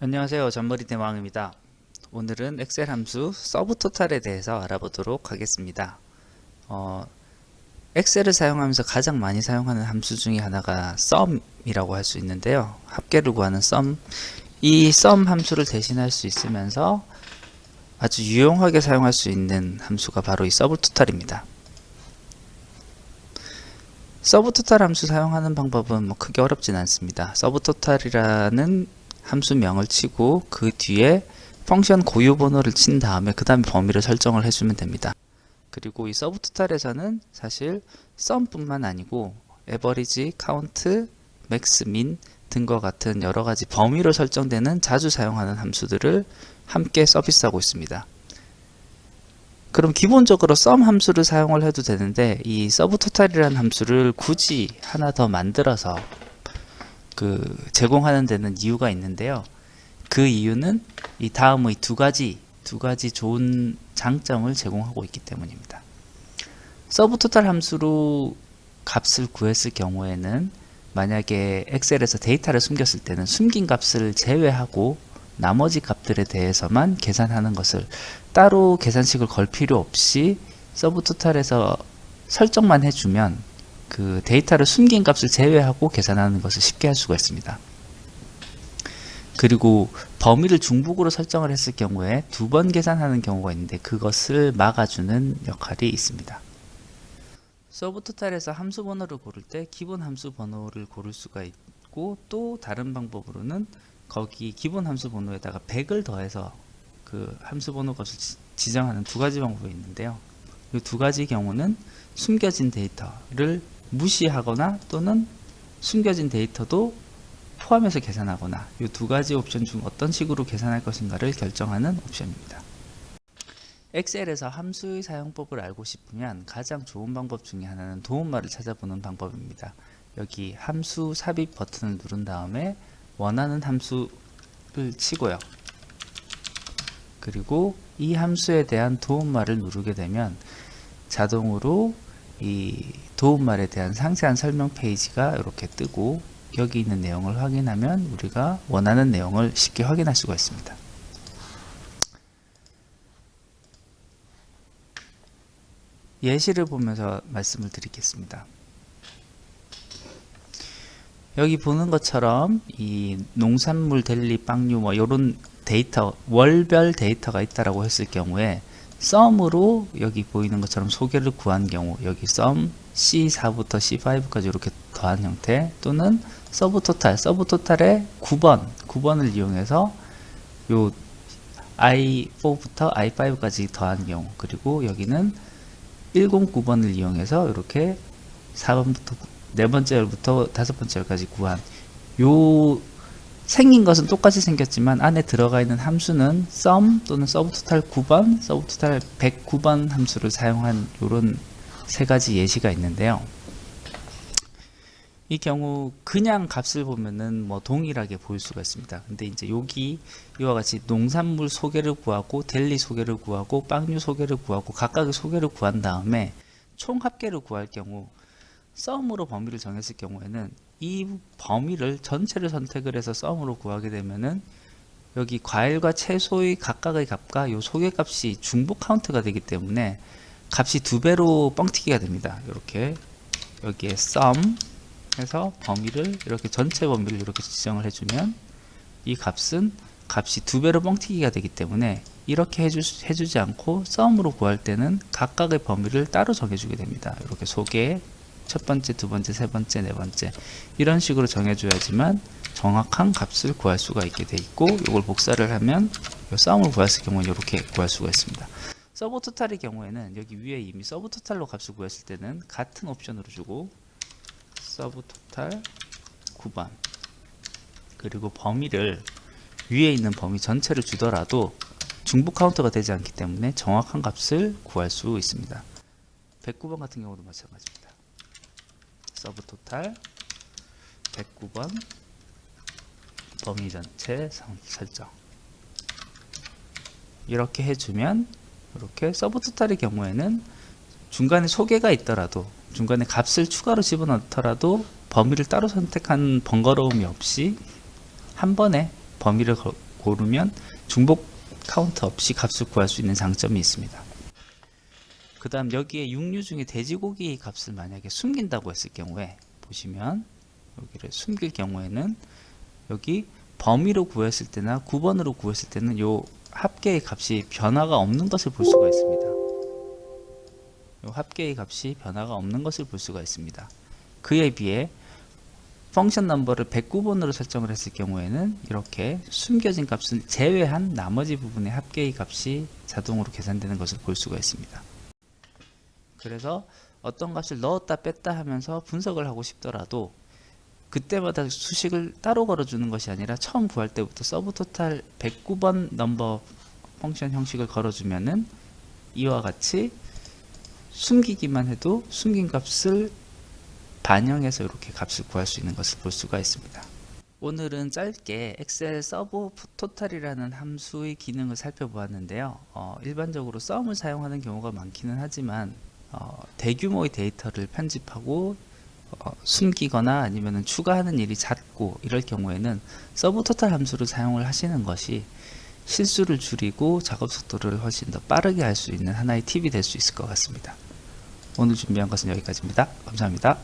안녕하세요. 잔머리 대왕입니다. 오늘은 엑셀 함수 서브토탈에 대해서 알아보도록 하겠습니다. 엑셀을 사용하면서 가장 많이 사용하는 함수 중에 하나가 sum이라고 할 수 있는데요. 합계를 구하는 sum. 이 sum 함수를 대신할 수 있으면서 아주 유용하게 사용할 수 있는 함수가 바로 이 서브토탈입니다. 서브토탈 함수 사용하는 방법은 크게 어렵진 않습니다. 서브토탈이라는 함수명을 치고 그 뒤에 펑션 고유 번호를 친 다음에 그 다음에 범위를 설정을 해주면 됩니다. 그리고 이 서브토탈에서는 사실 sum뿐만 아니고 average, count, max, min 등과 같은 여러가지 범위로 설정되는 자주 사용하는 함수들을 함께 서비스하고 있습니다. 그럼 기본적으로 sum 함수를 사용을 해도 되는데 이 서브토탈이라는 함수를 굳이 하나 더 만들어서 제공하는 데는 이유가 있는데요. 그 이유는 이 다음의 두 가지 좋은 장점을 제공하고 있기 때문입니다. 서브토탈 함수로 값을 구했을 경우에는 만약에 엑셀에서 데이터를 숨겼을 때는 숨긴 값을 제외하고 나머지 값들에 대해서만 계산하는 것을 따로 계산식을 걸 필요 없이 서브토탈에서 설정만 해주면 그 데이터를 숨긴 값을 제외하고 계산하는 것을 쉽게 할 수가 있습니다. 그리고 범위를 중복으로 설정을 했을 경우에 두 번 계산하는 경우가 있는데 그것을 막아주는 역할이 있습니다. 서브토탈에서 함수 번호를 고를 때 기본 함수 번호를 고를 수가 있고 또 다른 방법으로는 거기 기본 함수 번호에다가 100을 더해서 그 함수 번호 값을 지정하는 두 가지 방법이 있는데요. 이 두 가지 경우는 숨겨진 데이터를 무시하거나 또는 숨겨진 데이터도 포함해서 계산하거나 이 두 가지 옵션 중 어떤 식으로 계산할 것인가를 결정하는 옵션입니다. 엑셀에서 함수의 사용법을 알고 싶으면 가장 좋은 방법 중에 하나는 도움말을 찾아보는 방법입니다. 여기 함수 삽입 버튼을 누른 다음에 원하는 함수를 치고요. 그리고 이 함수에 대한 도움말을 누르게 되면 자동으로 이 도움말에 대한 상세한 설명 페이지가 이렇게 뜨고 여기 있는 내용을 확인하면 우리가 원하는 내용을 쉽게 확인할 수가 있습니다. 예시를 보면서 말씀을 드리겠습니다. 여기 보는 것처럼 이 농산물, 델리, 빵류 이런 데이터, 월별 데이터가 있다라고 했을 경우에 sum으로 여기 보이는 것처럼 소개를 구한 경우 여기 sum C4부터 C5까지 이렇게 더한 형태 또는 서브토탈의 9번을 이용해서 요 I4부터 I5까지 더한 경우 그리고 여기는 109번을 이용해서 이렇게 4번부터 네 번째 열부터 다섯 번째 열까지 구한 요 생긴 것은 똑같이 생겼지만 안에 들어가 있는 함수는 sum 또는 서브토탈 9번, 서브토탈 109번 함수를 사용한 이런 세 가지 예시가 있는데요. 이 경우 그냥 값을 보면은 동일하게 보일 수가 있습니다. 근데 이제 여기 이와 같이 농산물 소개를 구하고 델리 소개를 구하고 빵류 소개를 구하고 각각의 소개를 구한 다음에 총 합계를 구할 경우 sum으로 범위를 정했을 경우에는 이 범위를 전체를 선택을 해서 sum으로 구하게 되면은 여기 과일과 채소의 각각의 값과 이 소개값이 중복 카운트가 되기 때문에 값이 두 배로 뻥튀기가 됩니다. 이렇게 여기에 sum 해서 범위를 이렇게 전체 범위를 이렇게 지정을 해주면 이 값이 두 배로 뻥튀기가 되기 때문에 이렇게 해주지 않고 sum으로 구할 때는 각각의 범위를 따로 정해주게 됩니다. 이렇게 소개 첫 번째, 두 번째, 세 번째, 네 번째 이런 식으로 정해줘야지만 정확한 값을 구할 수가 있게 돼 있고 이걸 복사를 하면 sum을 구했을 경우는 이렇게 구할 수가 있습니다. 서브토탈의 경우에는 여기 위에 이미 서브토탈로 값을 구했을 때는 같은 옵션으로 주고 서브토탈 9번 그리고 범위를 위에 있는 범위 전체를 주더라도 중복 카운터가 되지 않기 때문에 정확한 값을 구할 수 있습니다. 109번 같은 경우도 마찬가지입니다. 서브토탈 109번 범위 전체 설정 이렇게 해주면 이렇게 서브토탈의 경우에는 중간에 소개가 있더라도 중간에 값을 추가로 집어넣더라도 범위를 따로 선택한 번거로움이 없이 한 번에 범위를 고르면 중복 카운트 없이 값을 구할 수 있는 장점이 있습니다. 그 다음 여기에 육류 중에 돼지고기 값을 만약에 숨긴다고 했을 경우에 보시면 여기를 숨길 경우에는 여기 범위로 구했을 때나 9번으로 구했을 때는 요 합계의 값이 변화가 없는 것을 볼 수가 있습니다. 요 합계의 값이 변화가 없는 것을 볼 수가 있습니다. 그에 비해 펑션 넘버를 109번으로 설정을 했을 경우에는 이렇게 숨겨진 값을 제외한 나머지 부분의 합계의 값이 자동으로 계산되는 것을 볼 수가 있습니다. 그래서 어떤 값을 넣었다 뺐다 하면서 분석을 하고 싶더라도 그때마다 수식을 따로 걸어주는 것이 아니라 처음 구할 때부터 서브토탈 109번 넘버 펑션 형식을 걸어주면은 이와 같이 숨기기만 해도 숨긴 값을 반영해서 이렇게 값을 구할 수 있는 것을 볼 수가 있습니다. 오늘은 짧게 엑셀 서브토탈이라는 함수의 기능을 살펴보았는데요. 일반적으로 썸을 사용하는 경우가 많기는 하지만 대규모의 데이터를 편집하고 숨기거나 아니면 추가하는 일이 잦고 이럴 경우에는 서브토탈 함수를 사용을 하시는 것이 실수를 줄이고 작업 속도를 훨씬 더 빠르게 할 수 있는 하나의 팁이 될 수 있을 것 같습니다. 오늘 준비한 것은 여기까지입니다. 감사합니다.